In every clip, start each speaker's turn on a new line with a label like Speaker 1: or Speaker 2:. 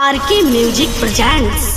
Speaker 1: RK music presents.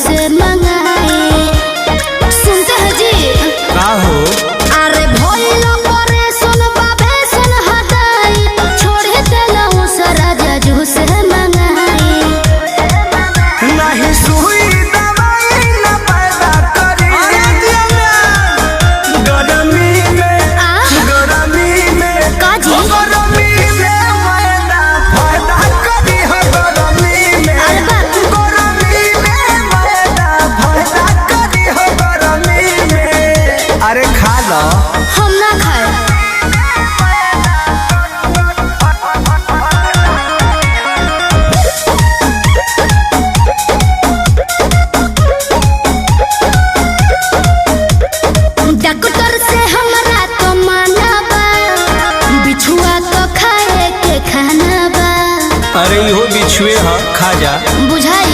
Speaker 2: से मंगाए सुनते हैं जी
Speaker 3: का हो
Speaker 2: अरे भोलो करे सुन बाबे सुन हटाई छोड़े देलऊ सरा जजू से मंगाए
Speaker 3: नहीं सुई दवाई न पैदा करी गरमी में
Speaker 2: काजी
Speaker 3: गरमी में मैदा फायदा करी हो गरमी में अरे खा लो
Speaker 2: हम ना खाए डॉक्टर से हमरा तो माना बा बिछुआ तो खाए के खाना बा
Speaker 3: अरे इहो बिछुए ह खा जा
Speaker 2: बुझाई